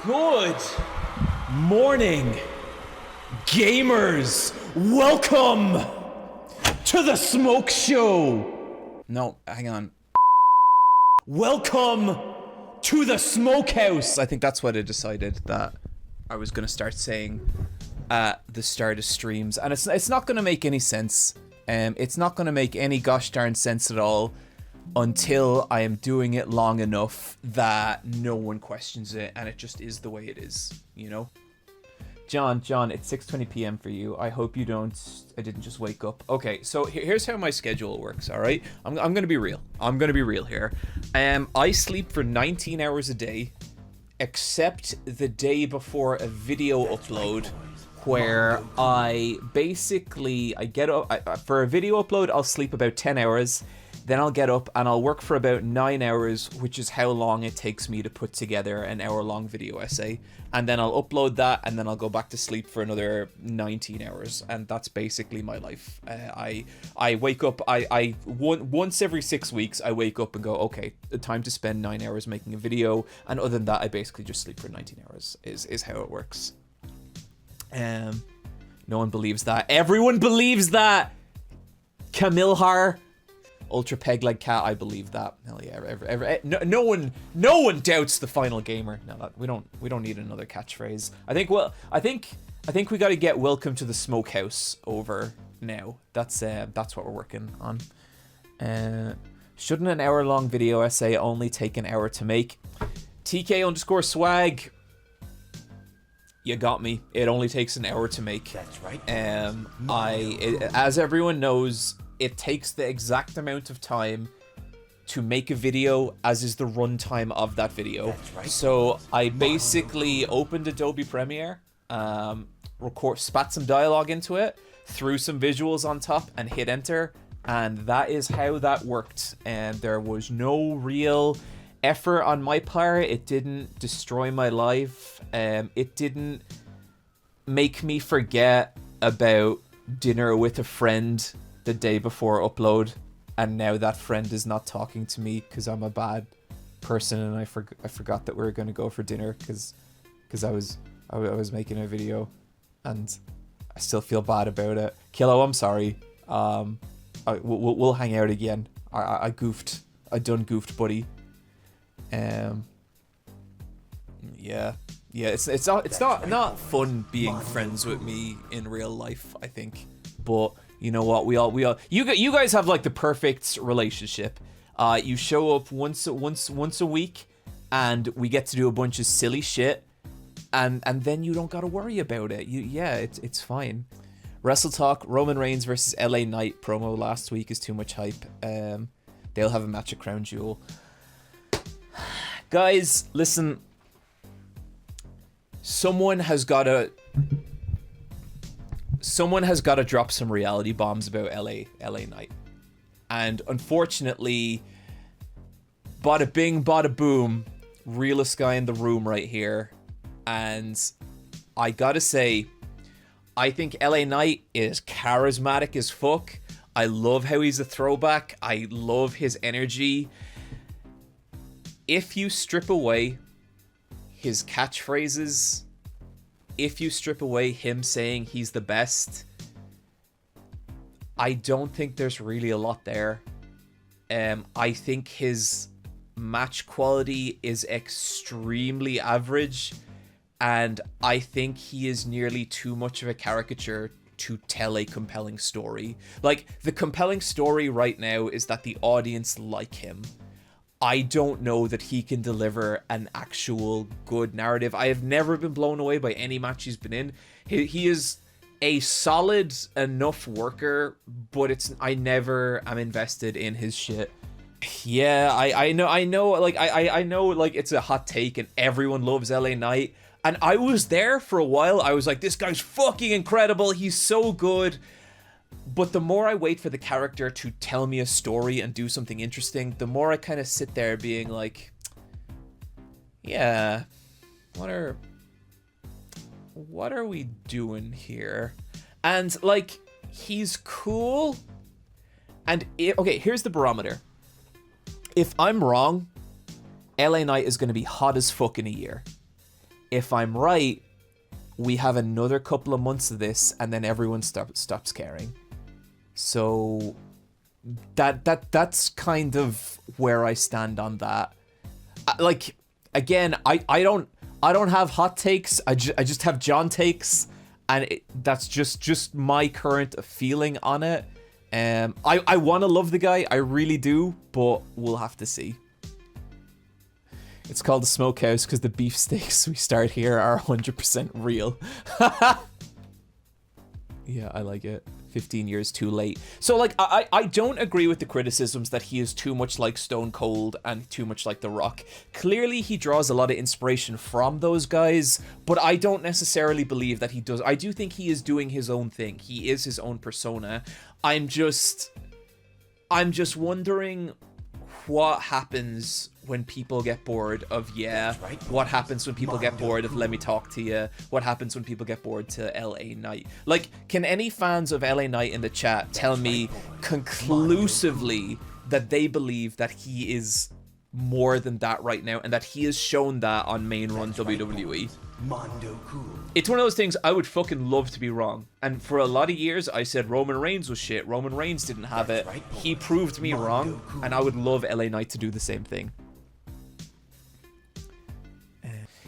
Good morning, gamers. Welcome to the Smoke Show. No, hang on. Welcome to the Smokehouse. I think that's what I decided that I was going to start saying at the start of streams. And it's not going to make any sense. It's not going to make any gosh darn sense at all until I am doing it long enough that no one questions it and it just is the way it is, you know? John, it's 6:20 p.m. for you. I hope you didn't just wake up. Okay, so here's how my schedule works, all right? I'm going to be real. I'm going to be real here. I sleep for 19 hours a day, except the day before a video upload, where I get up, for a video upload, I'll sleep about 10 hours. Then I'll get up and I'll work for about 9 hours, which is how long it takes me to put together an hour-long video essay. And then I'll upload that, and then I'll go back to sleep for another 19 hours. And that's basically my life. I wake up, once every 6 weeks, I wake up and go, okay, time to spend 9 hours making a video. And other than that, I basically just sleep for 19 hours, is how it works. No one believes that. Everyone believes that! Camilhar. Ultra peg leg cat, I believe that. Hell yeah, no one doubts the final gamer. No, we don't need another catchphrase. I think we got to get welcome to the Smokehouse over now. That's what we're working on. Shouldn't an hour-long video essay only take an hour to make? TK_swag. You got me. It only takes an hour to make. That's right. As everyone knows, it takes the exact amount of time to make a video as is the runtime of that video. That's right. So I basically opened Adobe Premiere, spat some dialogue into it, threw some visuals on top, and hit enter. And that is how that worked. And there was no real effort on my part. It didn't destroy my life. It didn't make me forget about dinner with a friend the day before upload, and now that friend is not talking to me because I'm a bad person and I forgot that we were going to go for dinner because I was making a video and I still feel bad about it. Kilo, I'm sorry. We'll hang out again. I goofed. I done goofed, buddy. Yeah. It's not fun being friends with me in real life, I think, but you know what? You guys have like the perfect relationship. You show up once a week, and we get to do a bunch of silly shit, and then you don't gotta worry about it. It's fine. WrestleTalk, Roman Reigns versus LA Knight promo last week is too much hype. They'll have a match at Crown Jewel. Guys, listen. Someone has got to drop some reality bombs about LA Knight. And unfortunately, bada bing, bada boom, realest guy in the room right here. And I gotta say, I think LA Knight is charismatic as fuck. I love how he's a throwback. I love his energy. If you strip away his catchphrases, if you strip away him saying he's the best, I don't think there's really a lot there. I think his match quality is extremely average, and I think he is nearly too much of a caricature to tell a compelling story. Like, the compelling story right now is that the audience like him. I don't know that he can deliver an actual good narrative. I have never been blown away by any match he's been in. He is a solid enough worker, but I never am invested in his shit. Yeah, I know, like, I know, like, it's a hot take and everyone loves LA Knight. And I was there for a while. I was like, this guy's fucking incredible. He's so good. But the more I wait for the character to tell me a story and do something interesting, the more I kind of sit there being like, yeah, what are we doing here? And, like, he's cool. And, okay, here's the barometer. If I'm wrong, LA Knight is going to be hot as fuck in a year. if I'm right, we have another couple of months of this, and then everyone stops caring. So that's kind of where I stand on that. Like, again, I don't have hot takes. I just have John takes, and that's just my current feeling on it. I want to love the guy, I really do, but we'll have to see. It's called the Smokehouse because the beefsteaks we start here are 100% real. Yeah, I like it. 15 years too late. So, like, I don't agree with the criticisms that he is too much like Stone Cold and too much like The Rock. Clearly, he draws a lot of inspiration from those guys, but I don't necessarily believe that he does. I do think he is doing his own thing. He is his own persona. I'm just wondering what happens when people get bored of what happens when people get bored of Let Me Talk to You, what happens when people get bored to LA Knight. Like, can any fans of LA Knight in the chat tell me conclusively that they believe that he is more than that right now, and that he has shown that on main run WWE? It's one of those things, I would fucking love to be wrong. And for a lot of years, I said Roman Reigns was shit. Roman Reigns didn't have it. He proved me wrong, and I would love LA Knight to do the same thing.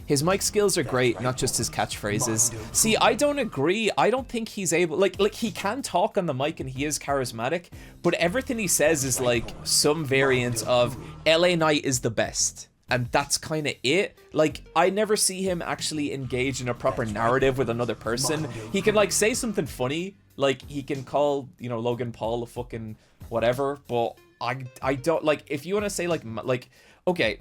His mic skills are great, not just his catchphrases. See, I don't agree. I don't think he's able... Like he can talk on the mic and he is charismatic, but everything he says is like some variant of LA Knight is the best. And that's kind of it. Like, I never see him actually engage in a proper narrative with another person. He can, like, say something funny. Like, he can call, you know, Logan Paul a fucking whatever. But I don't... Like, if you want to say, like... Okay...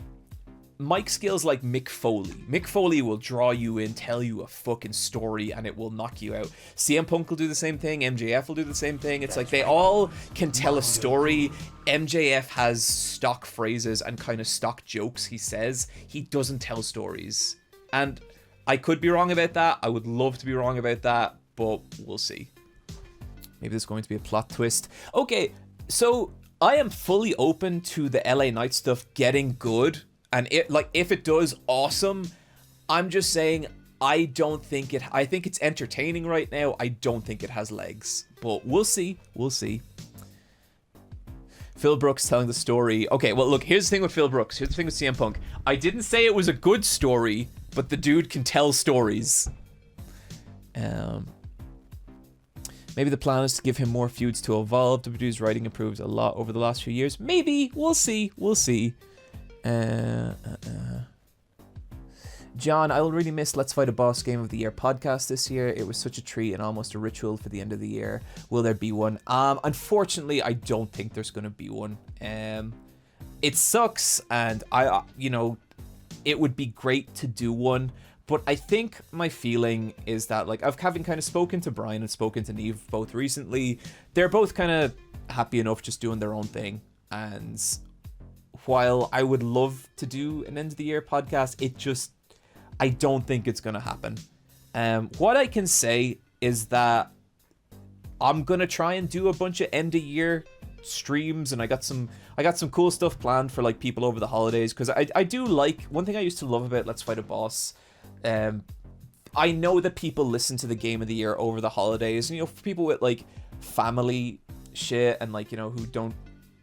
Mic skills like Mick Foley. Mick Foley will draw you in, tell you a fucking story, and it will knock you out. CM Punk will do the same thing. MJF will do the same thing. It's like they all can tell a story. MJF has stock phrases and kind of stock jokes he says. He doesn't tell stories. And I could be wrong about that. I would love to be wrong about that, but we'll see. Maybe there's going to be a plot twist. Okay, so I am fully open to the LA Knight stuff getting good. And it, like, if it does, awesome. I'm just saying, I think it's entertaining right now. I don't think it has legs. But we'll see. We'll see. Phil Brooks telling the story. Okay, well, look, here's the thing with Phil Brooks. Here's the thing with CM Punk. I didn't say it was a good story, but the dude can tell stories. Maybe the plan is to give him more feuds to evolve. WWE's writing improved a lot over the last few years. Maybe. We'll see. We'll see. John, I will really miss Let's Fight a Boss Game of the Year podcast this year. It was such a treat and almost a ritual for the end of the year. Will there be one? Unfortunately, I don't think there's going to be one. It sucks, and it would be great to do one, but I think my feeling is that, like, I've having kind of spoken to Brian and spoken to Neve both recently. They're both kind of happy enough just doing their own thing, and while I would love to do an end of the year podcast, I don't think it's gonna happen. What I can say is that I'm gonna try and do a bunch of end of year streams, and I got some cool stuff planned for, like, people over the holidays, because I do like, one thing I used to love about Let's Fight a Boss, I know that people listen to the Game of the Year over the holidays, and, for people with, like, family shit and, like, who don't,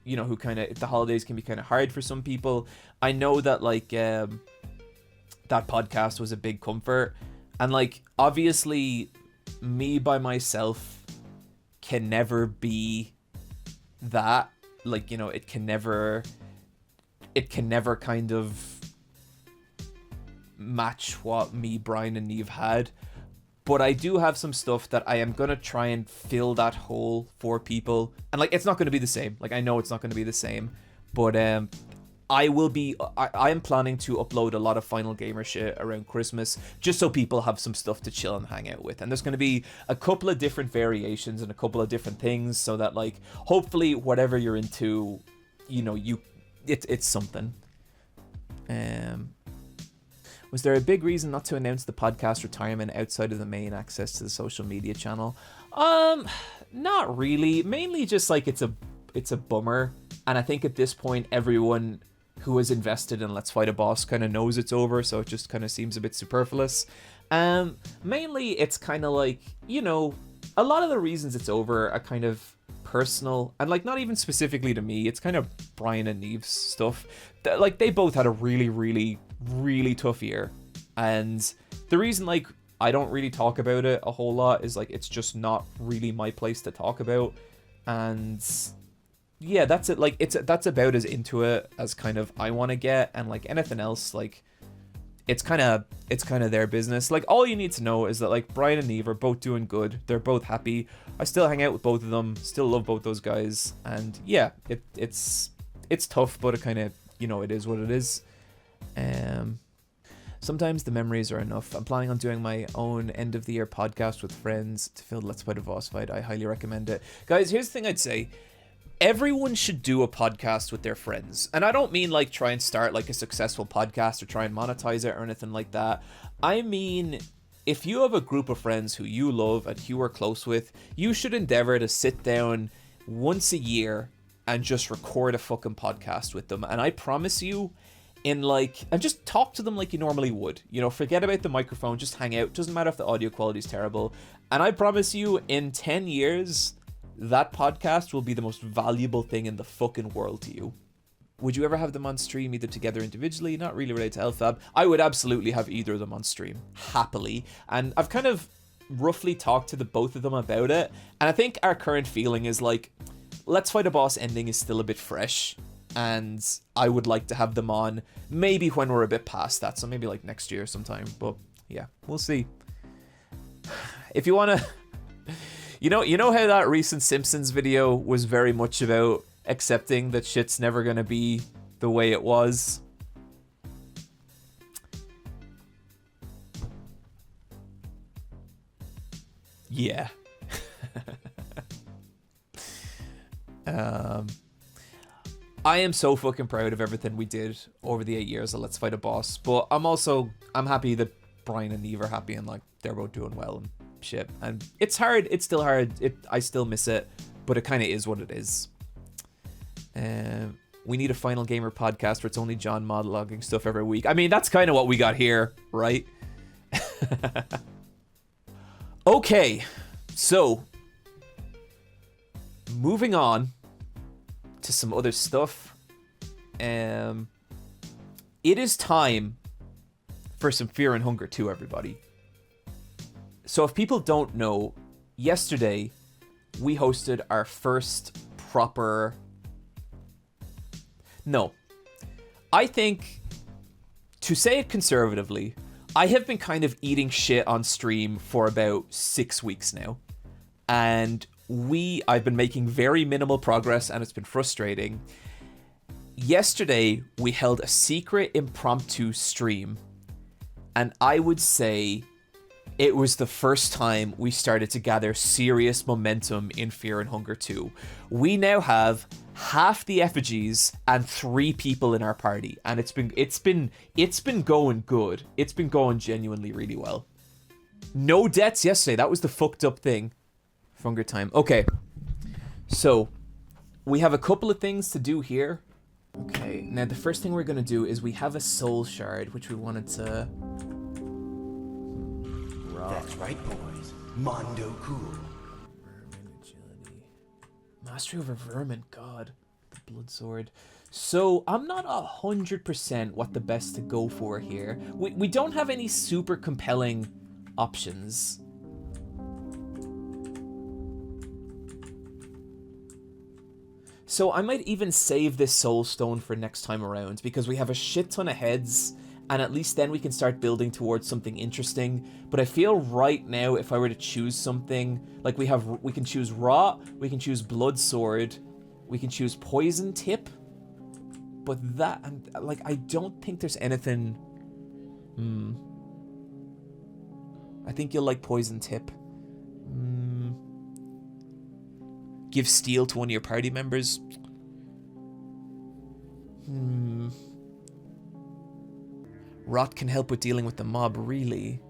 who kind of, the holidays can be kind of hard for some people. I know that, like, that podcast was a big comfort. And, like, obviously, me by myself can never be that. Like, it can never kind of match what me, Brian, and Neve had. But I do have some stuff that I am going to try and fill that hole for people. And, like, it's not going to be the same. Like, I know it's not going to be the same. But I am planning to upload a lot of Final Gamer shit around Christmas, just so people have some stuff to chill and hang out with. And there's going to be a couple of different variations and a couple of different things, so that, like, hopefully whatever you're into, it's something. Was there a big reason not to announce the podcast retirement outside of the main access to the social media channel? Not really. Mainly just, like, it's a bummer. And I think at this point, everyone who is invested in Let's Fight a Boss kind of knows it's over, so it just kind of seems a bit superfluous. Mainly, it's kind of like, you know, a lot of the reasons it's over are kind of personal, and like not even specifically to me. It's kind of Brian and Neve's stuff. Like they both had a really, really, really tough year, and the reason like I don't really talk about it a whole lot is like it's just not really my place to talk about, and yeah, that's it. Like that's about as into it as kind of I want to get, and like anything else, like it's kind of their business. Like all you need to know is that like Brian and Neve are both doing good. They're both happy. I still hang out with both of them. Still love both those guys. And yeah, it's tough, but it kind of, you know, it is what it is. Sometimes the memories are enough. I'm planning on doing my own end of the year podcast with friends to fill Let's Fight a Boss Fight. I highly recommend it. Guys, here's the thing I'd say. Everyone should do a podcast with their friends. And I don't mean like try and start like a successful podcast or try and monetize it or anything like that. I mean, if you have a group of friends who you love and who are close with, you should endeavor to sit down once a year and just record a fucking podcast with them. And I promise you, and just talk to them like you normally would. You know, forget about the microphone, just hang out. Doesn't matter if the audio quality is terrible. And I promise you, in 10 years, that podcast will be the most valuable thing in the fucking world to you. Would you ever have them on stream, either together individually, not really related to LFAB? I would absolutely have either of them on stream, happily. And I've kind of roughly talked to the both of them about it. And I think our current feeling is like, Let's Fight a Boss ending is still a bit fresh. And I would like to have them on maybe when we're a bit past that. So maybe like next year sometime. But yeah, we'll see. If you want to... You know how that recent Simpsons video was very much about accepting that shit's never going to be the way it was? Yeah. I am so fucking proud of everything we did over the 8 years of Let's Fight a Boss, but I'm happy that Brian and Neve are happy and like they're both doing well and shit. And it's hard, it's still hard, I still miss it, but it kind of is what it is. We need a Final Gamer podcast where it's only John monologuing stuff every week. I mean, that's kind of what we got here, right? Okay, so moving on to some other stuff. It is time for some Fear and Hunger 2, everybody. So if people don't know, yesterday we hosted our first proper... No. I think, to say it conservatively, I have been kind of eating shit on stream for about 6 weeks now. And I've been making very minimal progress and it's been frustrating. Yesterday, we held a secret impromptu stream. And I would say it was the first time we started to gather serious momentum in Fear and Hunger 2. We now have half the effigies and 3 people in our party, and it's been going good. It's been going genuinely really well. No deaths yesterday. That was the fucked up thing. Hunger time. Okay, so we have a couple of things to do here. Okay, now the first thing we're gonna do is we have a soul shard, which we wanted to... That's right, boys. Mondo cool. Vermin agility. Mastery over vermin, god. The blood sword. So, I'm not 100% what the best to go for here. We don't have any super compelling options. So I might even save this soul stone for next time around, because we have a shit ton of heads, and at least then we can start building towards something interesting. But I feel right now, if I were to choose something, like we can choose Rot, we can choose Blood Sword, we can choose Poison Tip, but that, like, I don't think there's anything. I think you'll like Poison Tip. Give Steel to one of your party members. Rot can help with dealing with the mob, really.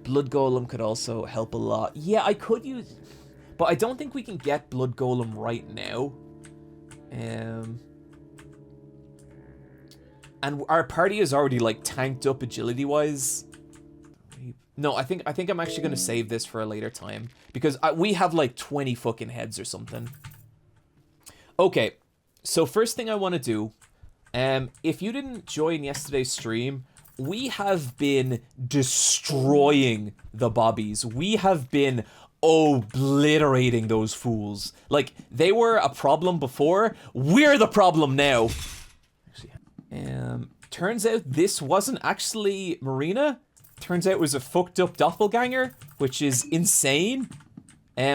Blood Golem could also help a lot. Yeah, I could use... But I don't think we can get Blood Golem right now. And our party is already like tanked up agility wise. No, I think I'm actually gonna save this for a later time because we have like 20 fucking heads or something. Okay, so first thing I want to do, if you didn't join yesterday's stream, we have been destroying the bobbies. We have been obliterating those fools. Like, they were a problem before. We're the problem now. Turns out this wasn't actually Marina. Turns out it was a fucked up doppelganger, which is insane.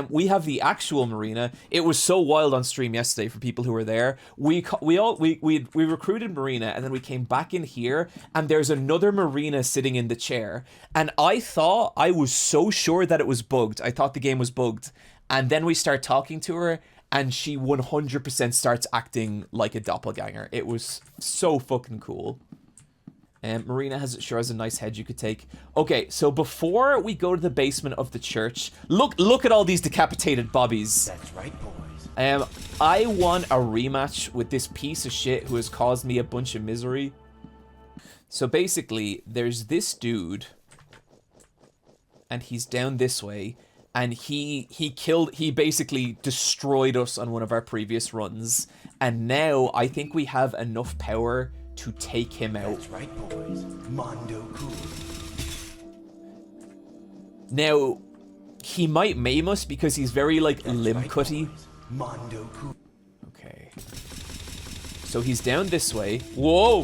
We have the actual Marina. It was so wild on stream yesterday for people who were there. We recruited Marina, and then we came back in here, and there's another Marina sitting in the chair. And I was so sure that it was bugged. I thought the game was bugged. And then we start talking to her, and she 100% starts acting like a doppelganger. It was so fucking cool. Marina sure has a nice head you could take. Okay, so before we go to the basement of the church, look at all these decapitated bobbies. That's right, boys. I want a rematch with this piece of shit who has caused me a bunch of misery. So basically, there's this dude, and he's down this way, and he basically destroyed us on one of our previous runs, and now I think we have enough power to take him out. That's right, boys. Mondo cool. Now, he might maim us because he's very, like, limb cutty. Mondo cool. Okay. So he's down this way. Whoa!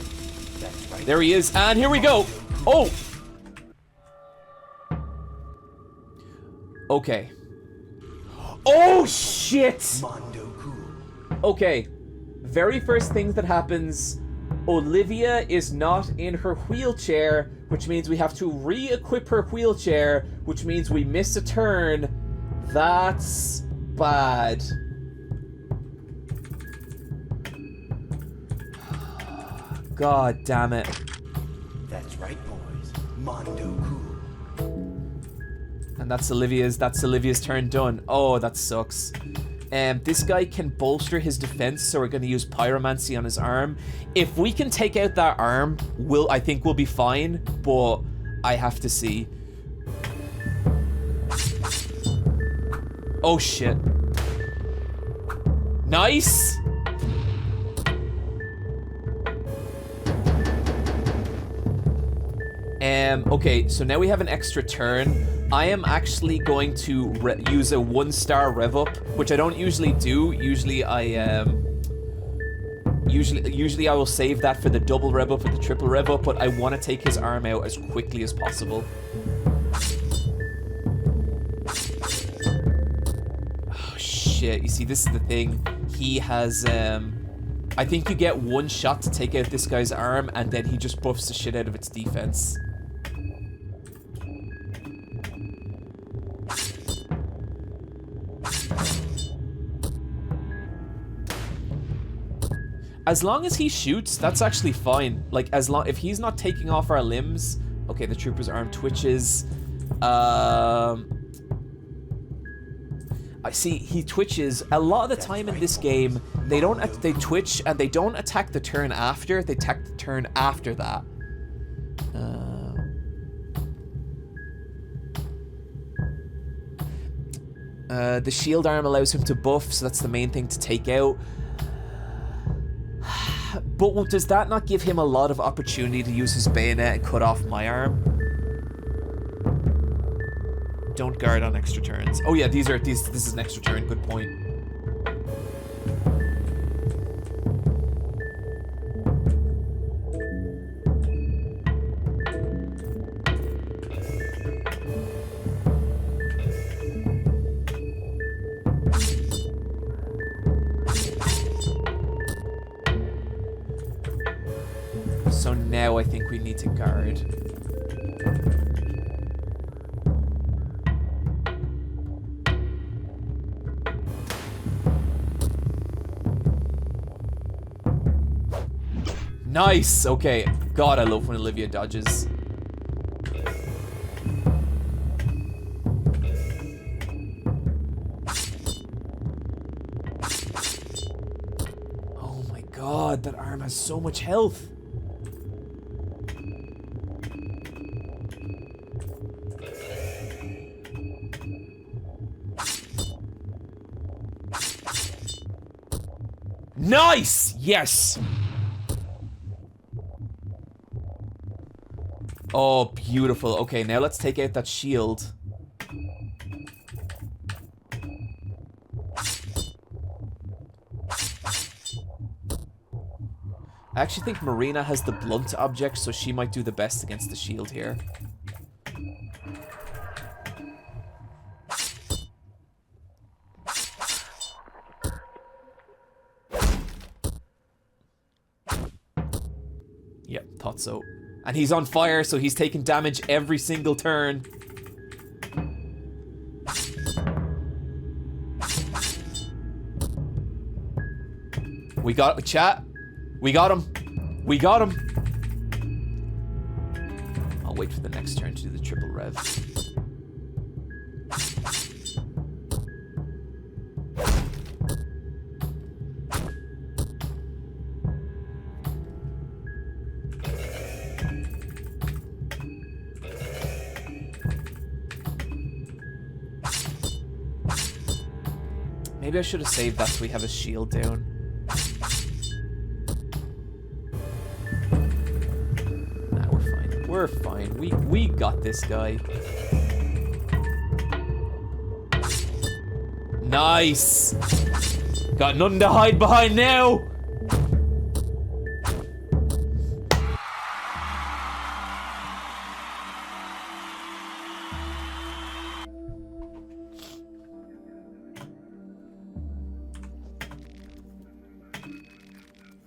That's right. There he is, and here we go! Oh! Okay. Oh, shit! Mondo cool. Okay. Very first thing that happens, Olivia is not in her wheelchair, which means we have to re-equip her wheelchair, which means we miss a turn. That's bad. God damn it. That's right, boys. Mondo cool. And that's Olivia's turn done. Oh, that sucks. This guy can bolster his defense, so we're going to use pyromancy on his arm. If we can take out that arm, I think we'll be fine, but I have to see. Oh shit. Nice! Okay, so now we have an extra turn. I am actually going to use a 1-star rev up, which I don't usually do. Usually I will save that for the double rev up or the triple rev up, but I want to take his arm out as quickly as possible. Oh shit, you see, this is the thing. He has I think you get one shot to take out this guy's arm, and then he just buffs the shit out of its defense. As long as he shoots, that's actually fine. Like, if he's not taking off our limbs. Okay, the trooper's arm twitches. I see, he twitches. A lot of the time in this game, they twitch and they don't attack the turn after, they attack the turn after that. The shield arm allows him to buff, so that's the main thing to take out. But does that not give him a lot of opportunity to use his bayonet and cut off my arm? Don't guard on extra turns. Oh yeah, this is an extra turn, good point. So now I think we need to guard. Nice! Okay. God, I love when Olivia dodges. god, that arm has so much health. Nice! Yes! Oh, beautiful. Okay, now let's take out that shield. I actually think Marina has the blunt object, so she might do the best against the shield here. Yep, thought so. And he's on fire, so he's taking damage every single turn. We got chat. We got him. We got him. I'll wait for the next turn to do the triple rev. Maybe I should have saved that so we have a shield down. Nah, we're fine. We're fine. We got this guy. Nice! Got nothing to hide behind now!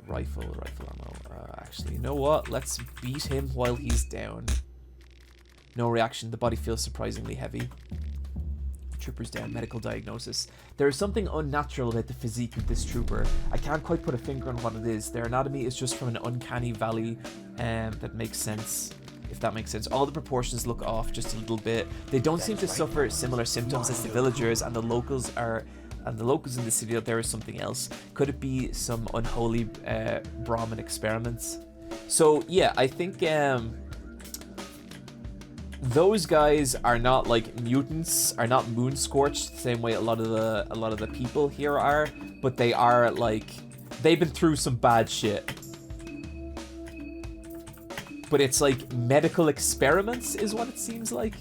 Rifle ammo. Actually, you know what? Let's beat him while he's down. No reaction. The body feels surprisingly heavy. Trooper's down. Medical diagnosis. There is something unnatural about the physique of this trooper. I can't quite put a finger on what it is. Their anatomy is just from an uncanny valley that makes sense. If that makes sense. All the proportions look off just a little bit. They don't seem to suffer similar symptoms as the villagers, and the locals in the city. There is something else. Could it be some unholy Brahmin experiments? So yeah, I think those guys are not like mutants, are not moon scorched the same way a lot of the people here are, but they are like, they've been through some bad shit. But it's like medical experiments is what it seems like.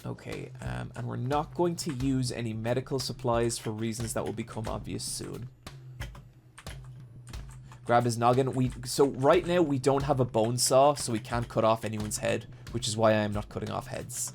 Okay, and we're not going to use any medical supplies for reasons that will become obvious soon. Grab his noggin. So right now we don't have a bone saw, so we can't cut off anyone's head, which is why I am not cutting off heads.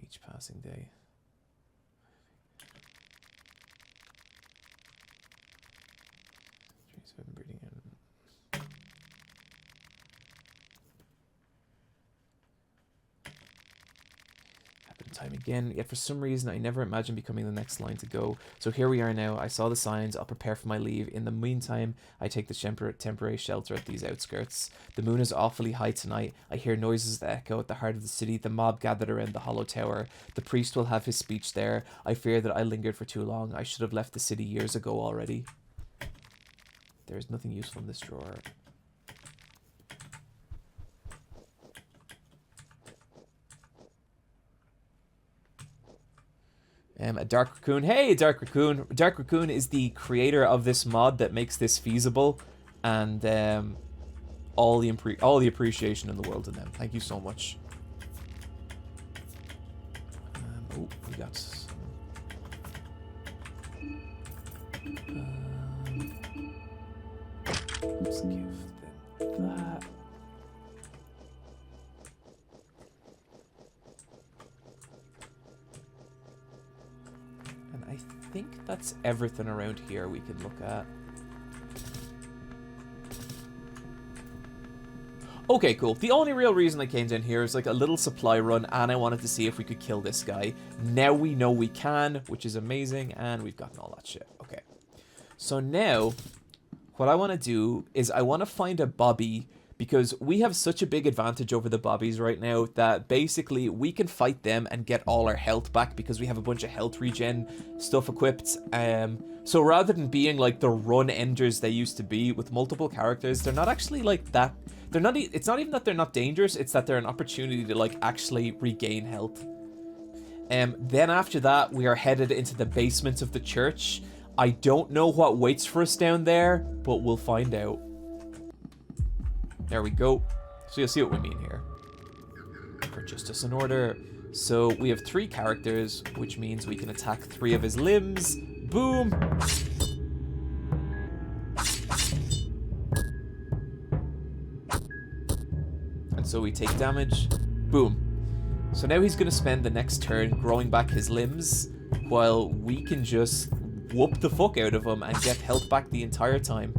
Each passing day. Breeding in. Happened time again. Yet for some reason I never imagined becoming the next line to go. So here we are now. I saw the signs. I'll prepare for my leave. In the meantime, I take the temporary shelter at these outskirts. The moon is awfully high tonight. I hear noises that echo at the heart of the city. The mob gathered around the hollow tower. The priest will have his speech there. I fear that I lingered for too long. I should have left the city years ago already. There is nothing useful in this drawer. A Dark Raccoon. Hey, Dark Raccoon. Dark Raccoon is the creator of this mod that makes this feasible, and all the appreciation in the world to them. Thank you so much. Oh, we got some. Let's give them that. And I think that's everything around here we can look at. Okay, cool. The only real reason I came down here is like a little supply run, and I wanted to see if we could kill this guy. Now we know we can, which is amazing, and we've gotten all that shit. Okay. So now, what I want to do is I want to find a Bobby, because we have such a big advantage over the Bobbies right now that basically we can fight them and get all our health back because we have a bunch of health regen stuff equipped. So rather than being like the run enders they used to be with multiple characters, they're not actually like that. They're not. It's not even that they're not dangerous. It's that they're an opportunity to like actually regain health. Then after that, we are headed into the basement of the church. I don't know what waits for us down there, but we'll find out. There we go. So you'll see what we mean here. For justice and order. So we have 3 characters, which means we can attack 3 of his limbs. Boom! And so we take damage. Boom. So now he's going to spend the next turn growing back his limbs, while we can just whoop the fuck out of him and get health back the entire time.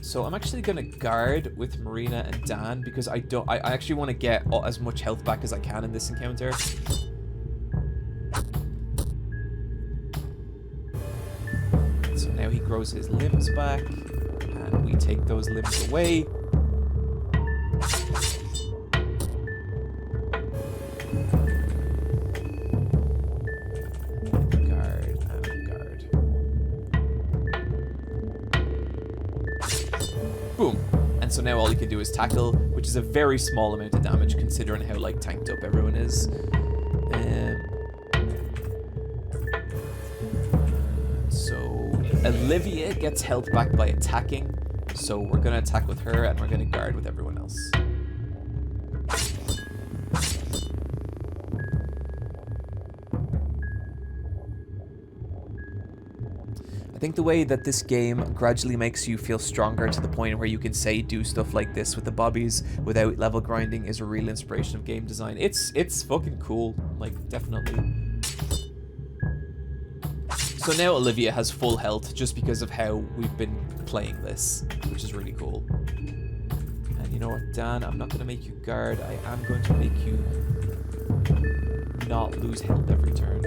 So I'm actually gonna guard with Marina and Dan because I actually want to get as much health back as I can in this encounter. So now he grows his limbs back, and we take those limbs away. Boom. And so now all you can do is tackle, which is a very small amount of damage considering how like tanked up everyone is. So Olivia gets health back by attacking. So we're gonna attack with her and we're gonna guard with everyone else. I think the way that this game gradually makes you feel stronger to the point where you can say do stuff like this with the Bobbies without level grinding is a real inspiration of game design. It's fucking cool, like definitely. So now Olivia has full health just because of how we've been playing this, which is really cool. And you know what, Dan, I'm not going to make you guard. I am going to make you not lose health every turn.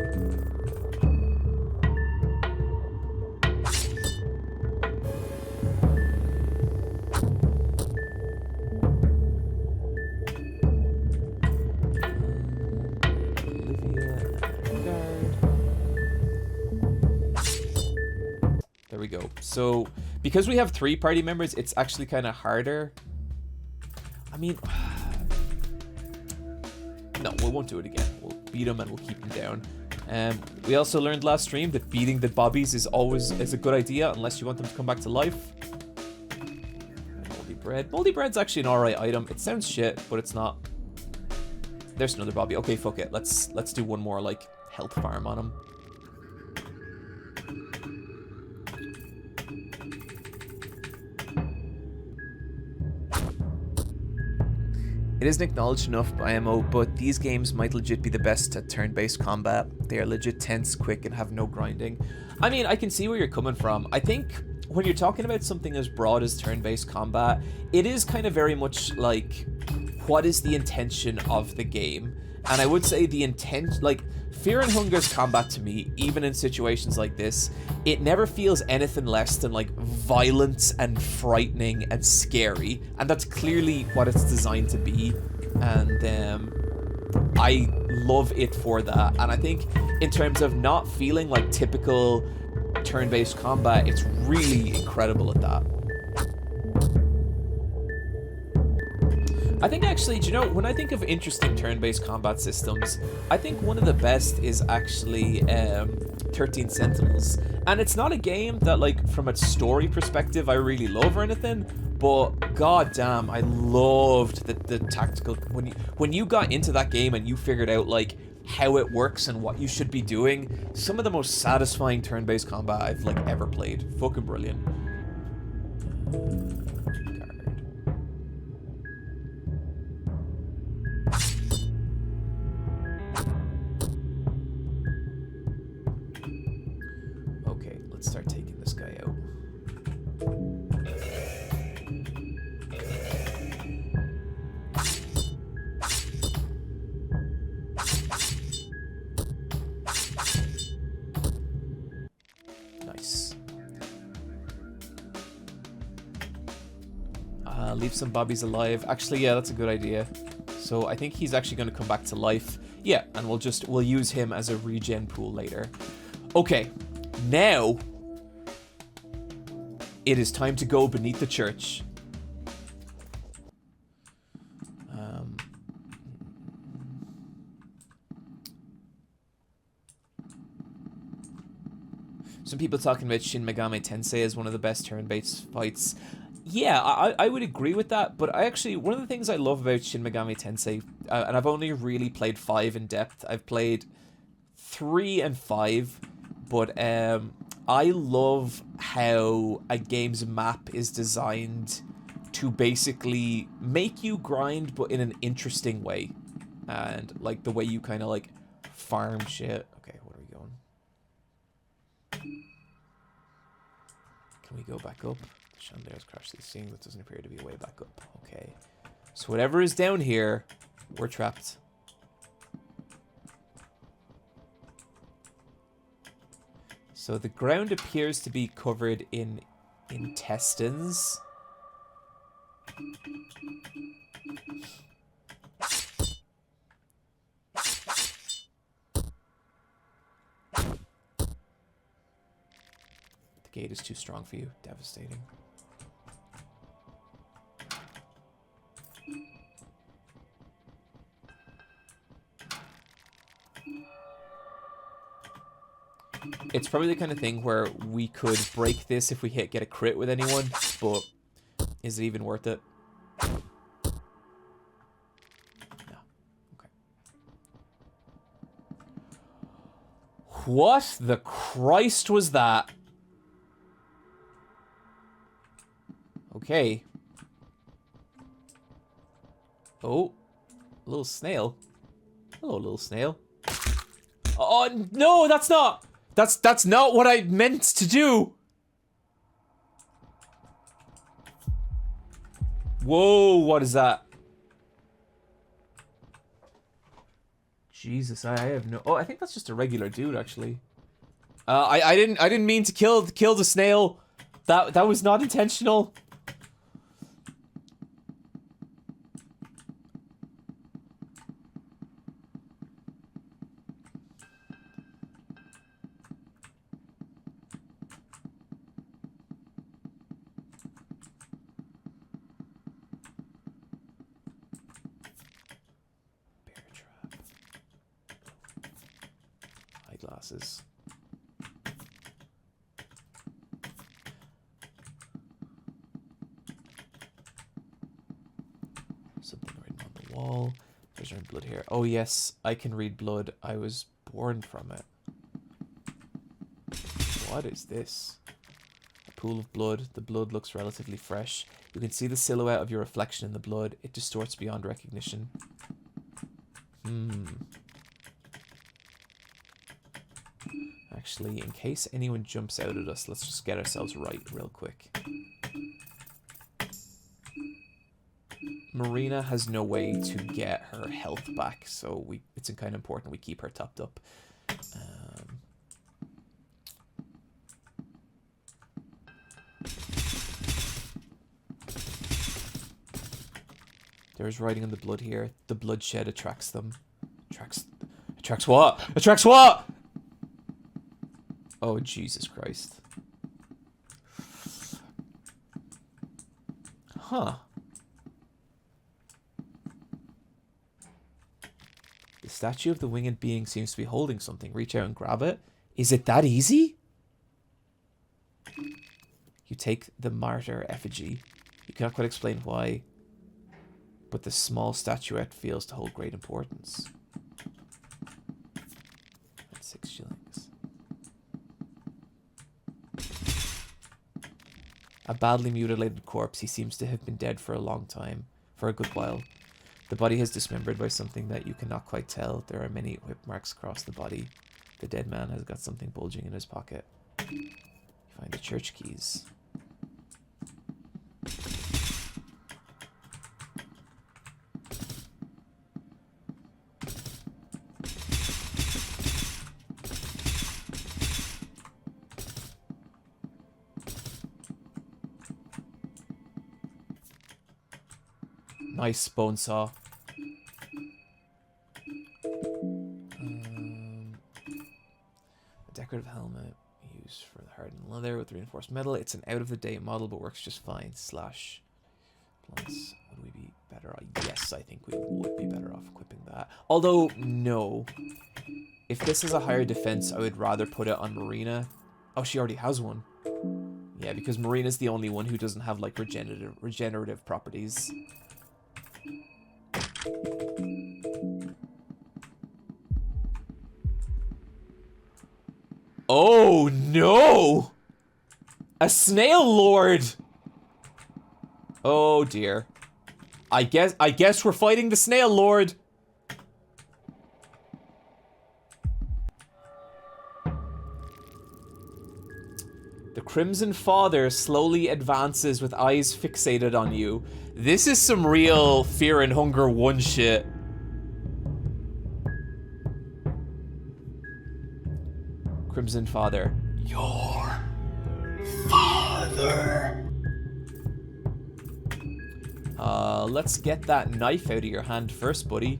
There we go. So, because we have 3 party members, it's actually kind of harder. I mean, no, we won't do it again. We'll beat them and we'll keep them down. We also learned last stream that beating the Bobbies is a good idea unless you want them to come back to life. Moldy bread. Moldy bread's actually an alright item. It sounds shit, but it's not. There's another Bobby. Okay, fuck it. Let's do one more like health farm on him. It isn't acknowledged enough by MO, but these games might legit be the best at turn-based combat. They are legit tense, quick, and have no grinding. I mean, I can see where you're coming from. I think when you're talking about something as broad as turn-based combat, it is kind of very much like, what is the intention of the game? And I would say the intent, like, Fear and Hunger's combat to me, even in situations like this, it never feels anything less than like violent and frightening and scary, and that's clearly what it's designed to be. And I love it for that. And I think in terms of not feeling like typical turn-based combat, it's really incredible at that. I think actually, do you know, when I think of interesting turn-based combat systems, I think one of the best is actually 13 Sentinels. And it's not a game that, like, from a story perspective, I really love or anything, but goddamn, I loved the tactical. When you got into that game and you figured out, like, how it works and what you should be doing, some of the most satisfying turn-based combat I've, like, ever played. Fucking brilliant. Leave some bobbies alive. Actually, yeah, that's a good idea. So I think he's actually going to come back to life. Yeah, and we'll use him as a regen pool later. Okay, now it is time to go beneath the church. Some people talking about Shin Megami Tensei as one of the best turn-based fights. Yeah, I would agree with that, but one of the things I love about Shin Megami Tensei, and I've only really played 5 in depth, I've played 3 and 5, but I love how a game's map is designed to basically make you grind, but in an interesting way. And, like, the way you kind of, like, farm shit. Okay, where are we going? Can we go back up? Chandelier's crashed these things. That doesn't appear to be a way back up. Okay. So whatever is down here, we're trapped. So the ground appears to be covered in intestines. The gate is too strong for you. Devastating. It's probably the kind of thing where we could break this if we get a crit with anyone, but is it even worth it? No. Okay. What the Christ was that? Okay. Oh, a little snail. Hello, little snail. Oh, no, that's not... That's not what I meant to do. Whoa, what is that? Jesus, I have no... Oh, I think that's just a regular dude, actually. I didn't mean to kill the snail. That was not intentional. Eyeglasses. Something written on the wall. There's no blood here. Oh yes, I can read blood. I was born from it. What is this? A pool of blood. The blood looks relatively fresh. You can see the silhouette of your reflection in the blood. It distorts beyond recognition. Actually, in case anyone jumps out at us, let's just get ourselves right real quick. Marina has no way to get her health back, so it's kind of important we keep her topped up. There's writing on the blood here. The bloodshed attracts them. Attracts what? Attracts what? Oh, Jesus Christ. Huh. The statue of the winged being seems to be holding something. Reach out and grab it. Is it that easy? You take the martyr effigy. You cannot quite explain why, but the small statuette feels to hold great importance. That's 6 shillings. A badly mutilated corpse. He seems to have been dead for a long time, for a good while. The body is dismembered by something that you cannot quite tell. There are many whip marks across the body. The dead man has got something bulging in his pocket. You find the church keys. Nice bone saw. A decorative helmet used for the hardened leather with reinforced metal. It's an out-of-the-date model, but works just fine. Slash. Plus, would we be better off? Yes, I think we would be better off equipping that. Although, no. If this is a higher defense, I would rather put it on Marina. Oh, she already has one. Yeah, because Marina's the only one who doesn't have, like, regenerative properties. Oh, no! A snail lord! Oh, dear. I guess we're fighting the snail lord. The Crimson Father slowly advances with eyes fixated on you. This is some real Fear and Hunger 1 shit. Crimson Father. Your father. Let's get that knife out of your hand first, buddy.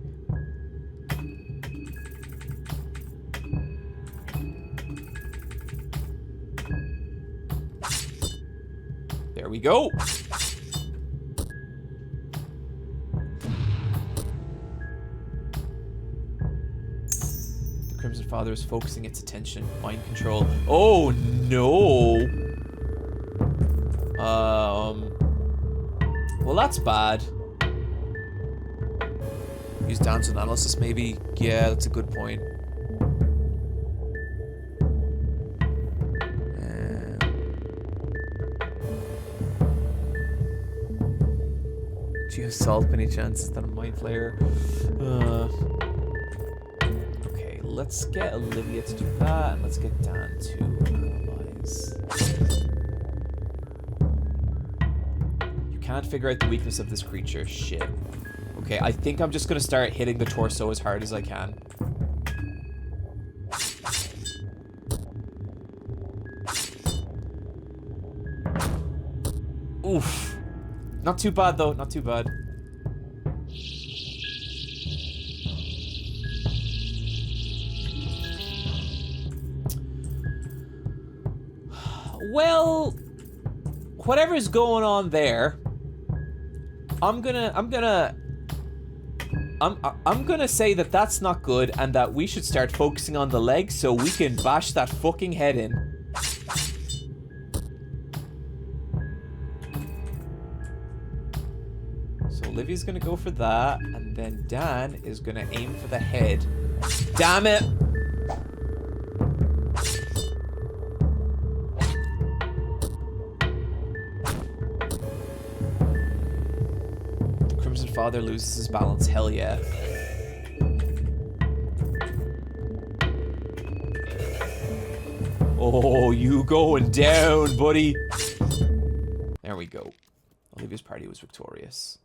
There we go. The Crimson Father is focusing its attention. Mind control. Oh, no. Well, that's bad. Use Dan's analysis, maybe? Yeah, that's a good point. Do you have salt by any chance? Is that a mind flayer? Okay, let's get Olivia to do that, and let's get Dan to analyze. You can't figure out the weakness of this creature. Shit. Okay, I think I'm just gonna start hitting the torso as hard as I can. Oof. Not too bad, though. Not too bad. Well, whatever's going on there, I'm gonna say that that's not good and that we should start focusing on the leg so we can bash that fucking head in. So Olivia's gonna go for that, and then Dan is gonna aim for the head. Damn it! The Crimson Father loses his balance. Hell yeah. Oh, you going down, buddy. There we go. Olivia's party was victorious.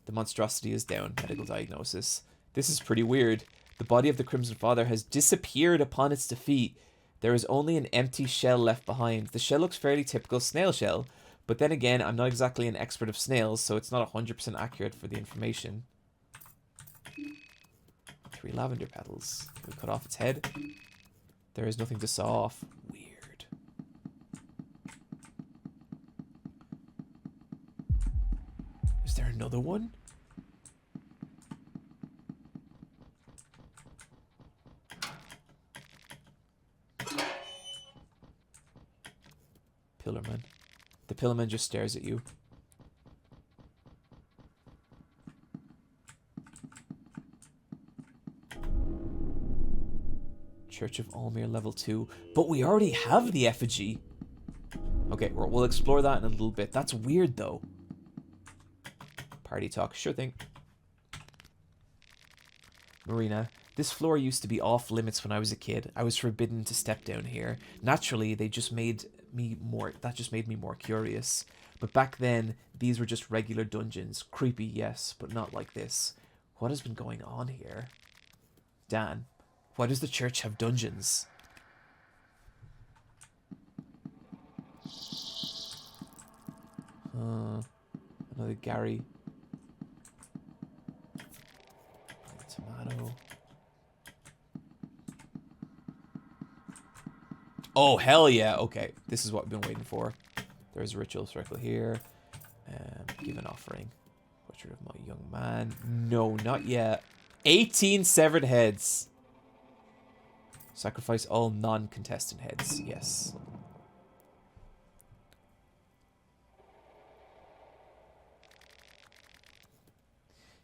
The monstrosity is down. Medical diagnosis. This is pretty weird. The body of the Crimson Father has disappeared upon its defeat. There is only an empty shell left behind. The shell looks fairly typical snail shell, but then again, I'm not exactly an expert of snails, so it's not 100% accurate for the information. 3 lavender petals. Can we cut off its head? There is nothing to saw off. Weird. Is there another one? Pillarman. The Pillarman just stares at you. Church of Almir level 2. But we already have the effigy. Okay, we'll explore that in a little bit. That's weird, though. Party talk. Sure thing. Marina. This floor used to be off limits when I was a kid. I was forbidden to step down here. Naturally, that just made me more curious. But back then, these were just regular dungeons. Creepy, yes, but not like this. What has been going on here? Dan, why does the church have dungeons? Another Gary. Tomato. Oh, hell yeah. Okay, this is what we've been waiting for. There's a ritual circle here. Give an offering. Portrait of my young man. No, not yet. 18 severed heads. Sacrifice all non-contestant heads. Yes.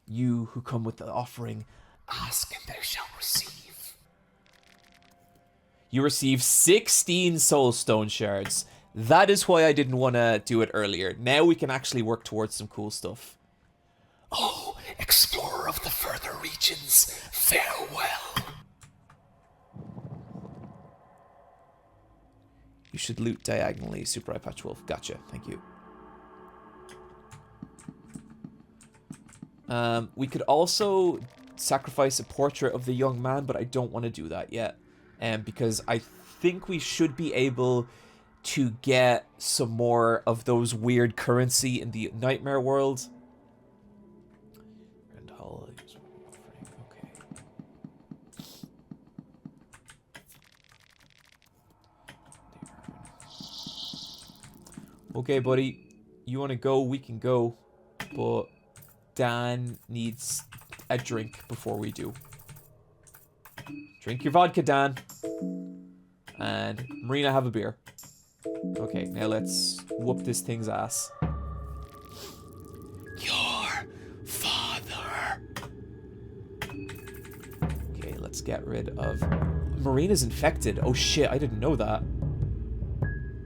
You who come with the offering, ask and thou shalt receive. You receive 16 soul stone shards. That is why I didn't want to do it earlier. Now we can actually work towards some cool stuff. Oh, explorer of the further regions, farewell. You should loot diagonally, Super Eyepatch Wolf. Gotcha, thank you. We could also sacrifice a portrait of the young man, but I don't want to do that yet. Because I think we should be able to get some more of those weird currency in the nightmare world. And okay. Okay, buddy. You want to go? We can go. But Dan needs a drink before we do. Drink your vodka, Dan. And Marina, have a beer. Okay, now let's whoop this thing's ass. Your father. Okay, let's get rid of... Marina's infected. Oh shit, I didn't know that.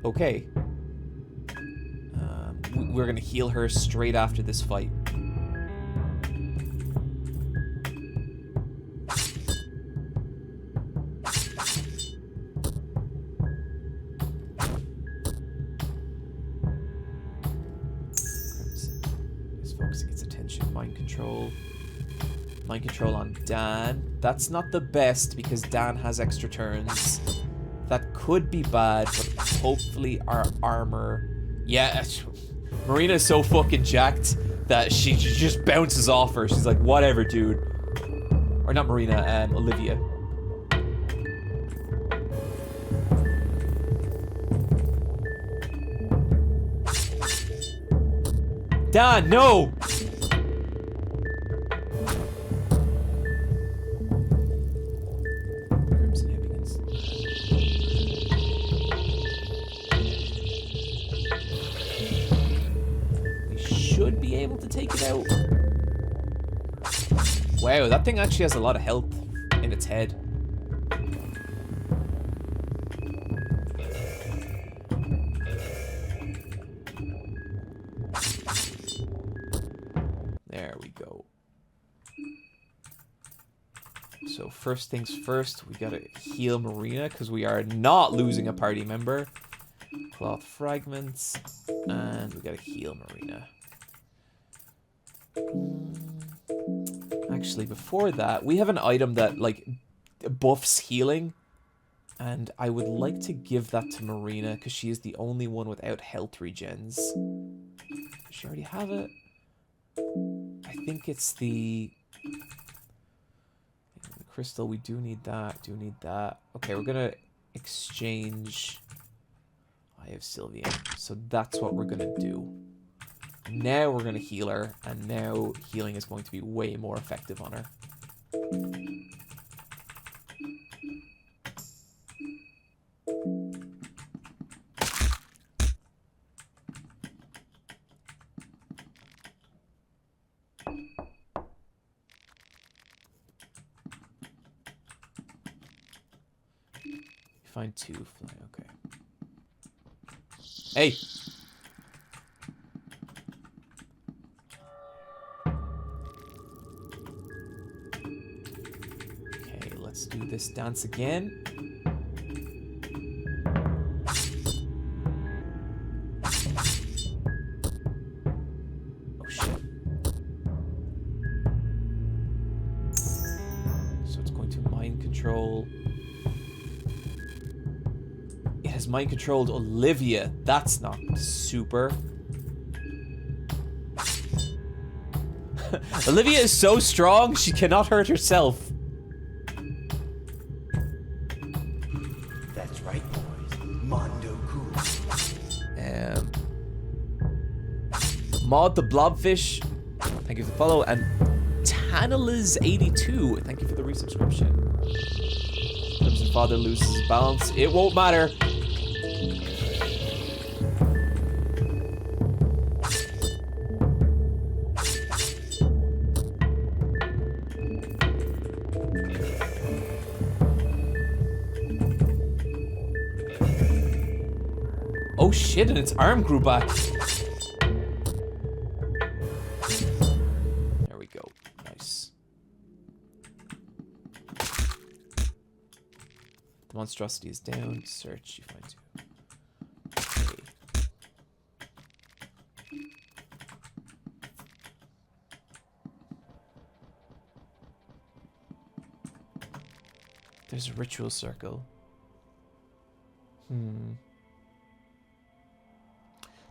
Okay. We're gonna heal her straight after this fight. Mind control on Dan. That's not the best because Dan has extra turns. That could be bad, but hopefully our armor... Yeah, Marina's so fucking jacked that she just bounces off her. She's like, whatever, dude. Or not Marina, Olivia. Dan, no! Should be able to take it out. Wow, that thing actually has a lot of health in its head. There we go. So first things first, we gotta heal Marina because we are not losing a party member. Cloth fragments, and we gotta heal Marina. Actually, before that, we have an item that, like, buffs healing. And I would like to give that to Marina, because she is the only one without health regens. Does she already have it? I think it's the crystal. We do need that. Okay, we're going to exchange Eye of Sylvian. So that's what we're going to do. Now we're going to heal her, and now healing is going to be way more effective on her. Find two fly, okay. Hey! Let's do this dance again. Oh shit. So it's going to mind control. It has mind controlled Olivia. That's not super. Olivia is so strong, she cannot hurt herself. That's right, boys. Mondo cool. Maud the Blobfish, thank you for the follow, and Tanaliz82, thank you for the resubscription. Sometimes your father loses his balance. It won't matter. Oh shit, and its arm grew back. There we go. Nice. The monstrosity is down. Search, you find two. Okay. There's a ritual circle.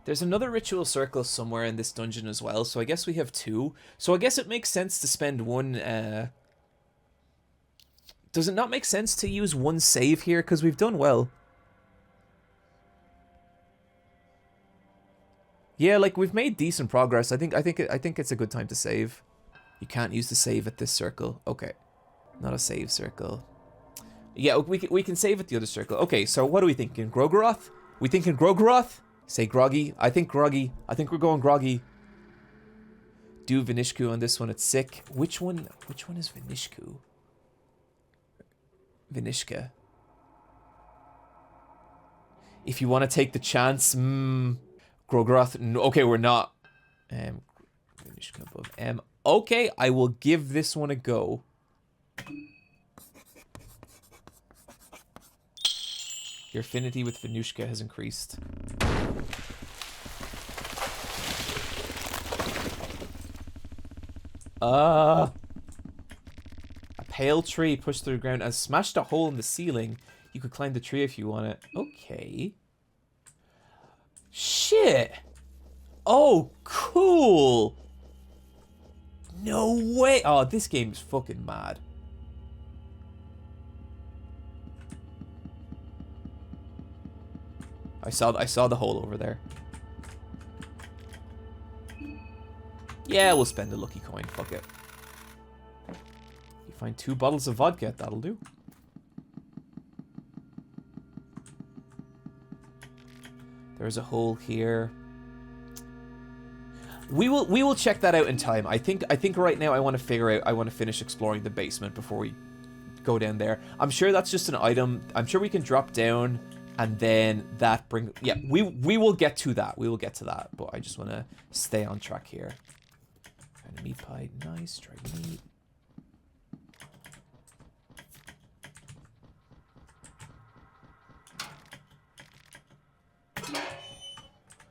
There's another ritual circle somewhere in this dungeon as well, so I guess we have two. So I guess it makes sense to spend one, Does it not make sense to use one save here? Because we've done well. Yeah, like, we've made decent progress. I think it's a good time to save. You can't use the save at this circle. Okay. Not a save circle. Yeah, we can save at the other circle. Okay, so what are we thinking? Grogaroth? We thinking Grogaroth? Say groggy. I think groggy. I think we're going groggy. Do Vinishku on this one. It's sick. Which one is Vinishku? Vinishka. If you want to take the chance, Grogaroth. No, okay, we're not. Vinishka above M. Okay, I will give this one a go. Your affinity with Venushka has increased. A pale tree pushed through the ground and smashed a hole in the ceiling. You could climb the tree if you want it. Okay. Shit. Oh, cool. No way. Oh, this game's fucking mad. I saw the hole over there. Yeah, we'll spend a lucky coin. Fuck it. You find 2 bottles of vodka. That'll do. There's a hole here. We will check that out in time. I think right now I want to finish exploring the basement before we go down there. I'm sure that's just an item. I'm sure we can drop down and then that bring. Yeah, we will get to that. We will get to that. But I just want to stay on track here. And a meat pie, nice. Dried meat.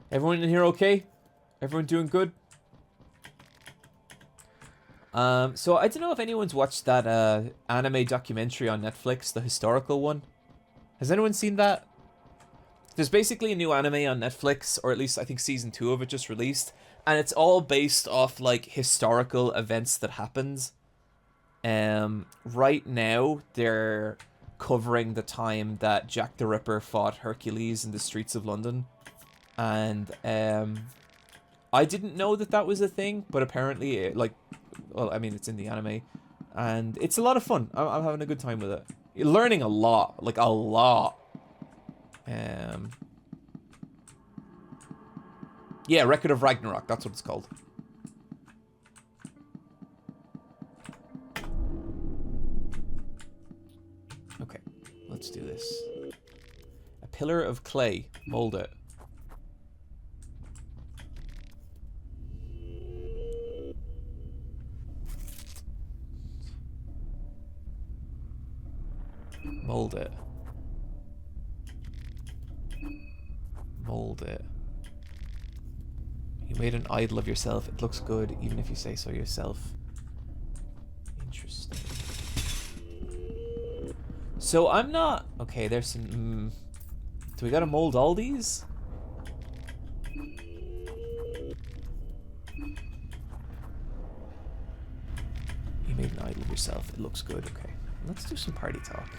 Everyone in here okay? Everyone doing good? So I don't know if anyone's watched that anime documentary on Netflix, the historical one. Has anyone seen that? There's basically a new anime on Netflix, or at least I think season 2 of it just released, and it's all based off like historical events that happened. Right now they're covering the time that Jack the Ripper fought Hercules in the streets of London. And I didn't know that was a thing, but apparently well, I mean, it's in the anime, and it's a lot of fun. I'm having a good time with it. You're learning a lot, like a lot. Yeah, Record of Ragnarok, that's what it's called. Okay, let's do this. A pillar of clay, mold it. Mold it. Mold it. You made an idol of yourself. It looks good, even if you say so yourself. Interesting. So I'm not... Okay, there's some... Do we gotta mold all these? an idol of yourself. It looks good. Okay, let's do some party talk.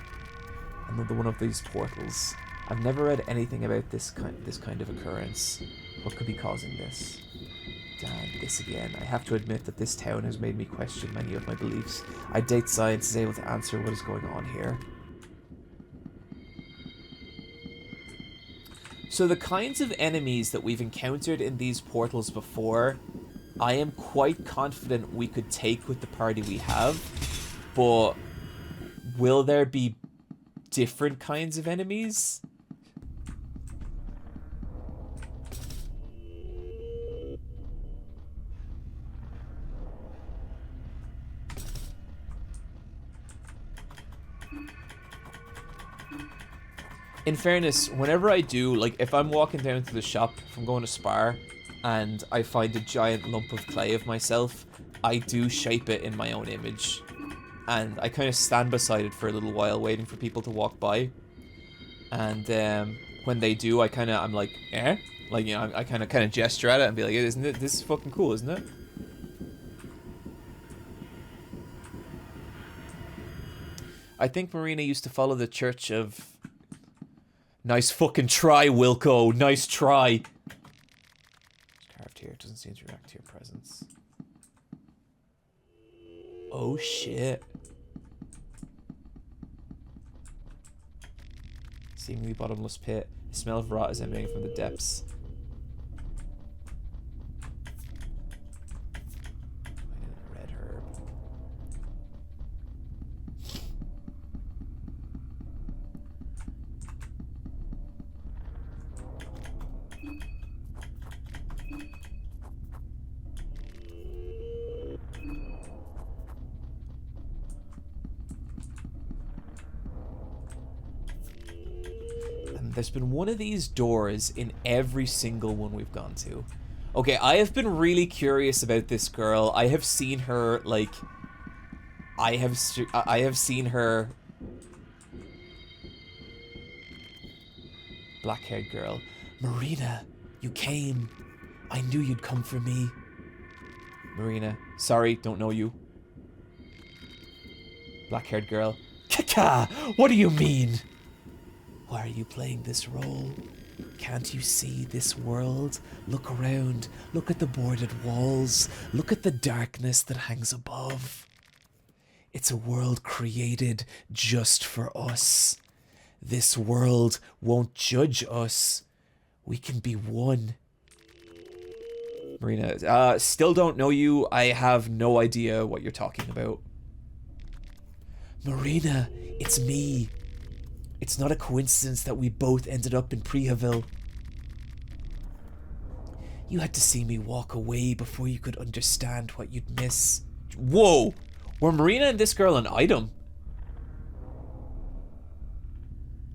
Another one of these portals. I've never read anything about this kind of occurrence. What could be causing this? Damn, this again. I have to admit that this town has made me question many of my beliefs. I doubt science is able to answer what is going on here. So the kinds of enemies that we've encountered in these portals before, I am quite confident we could take with the party we have, but will there be different kinds of enemies? In fairness, whenever I do, like, if I'm walking down to the shop, if I'm going to Spar, and I find a giant lump of clay of myself, I do shape it in my own image. And I kind of stand beside it for a little while, waiting for people to walk by. And when they do, I'm like, eh? Like, you know, I kind of gesture at it and be like, isn't it? This is fucking cool, isn't it? I think Marina used to follow the church of... Nice fucking try, Wilco. Nice try. It's carved here. It doesn't seem to react to your presence. Oh, shit. Seemingly bottomless pit. The smell of rot is emanating from the depths. Red herb. There's been one of these doors in every single one we've gone to. Okay, I have been really curious about this girl. I have seen her, like... I have seen her... Black-haired girl. Marina, you came. I knew you'd come for me. Marina, sorry, don't know you. Black-haired girl. Kaka! What do you mean? Why are you playing this role? Can't you see this world? Look around. Look at the boarded walls. Look at the darkness that hangs above. It's a world created just for us. This world won't judge us. We can be one. Marina, still don't know you. I have no idea what you're talking about. Marina, it's me. It's not a coincidence that we both ended up in Prihaville. You had to see me walk away before you could understand what you'd miss. Whoa! Were Marina and this girl an item?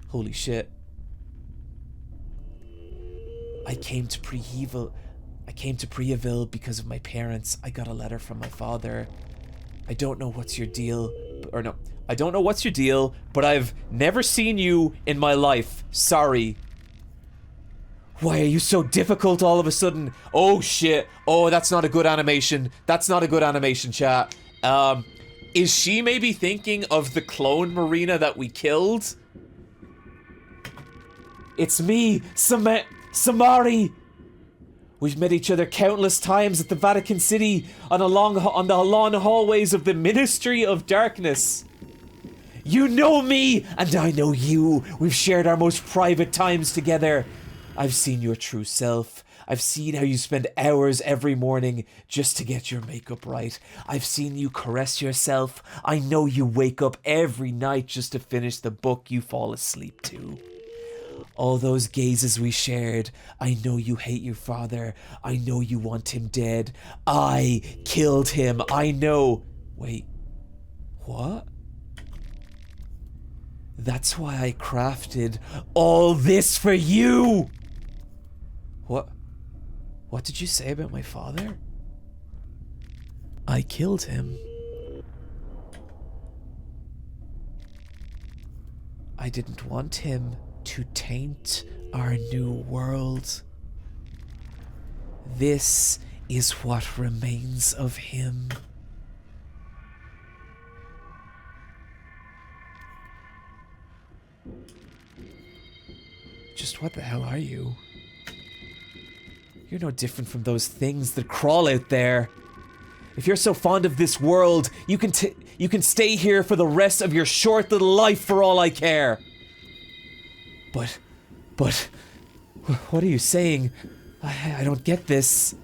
Holy shit. I came to Prihaville because of my parents. I got a letter from my father. I don't know what's your deal, I don't know what's your deal, but I've never seen you in my life. Sorry. Why are you so difficult all of a sudden? Oh shit. Oh, that's not a good animation. That's not a good animation, chat. Is she maybe thinking of the clone Marina that we killed? It's me, Samari. We've met each other countless times at the Vatican City on the long hallways of the Ministry of Darkness. You know me, and I know you. We've shared our most private times together. I've seen your true self. I've seen how you spend hours every morning just to get your makeup right. I've seen you caress yourself. I know you wake up every night just to finish the book you fall asleep to. All those gazes we shared. I know you hate your father. I know you want him dead. I killed him. I know. Wait. What? That's why I crafted all this for you! What? What did you say about my father? I killed him. I didn't want him to taint our new world. This is what remains of him. Just what the hell are you? You're no different from those things that crawl out there. If you're so fond of this world, you can stay here for the rest of your short little life for all I care. But, what are you saying? I don't get this.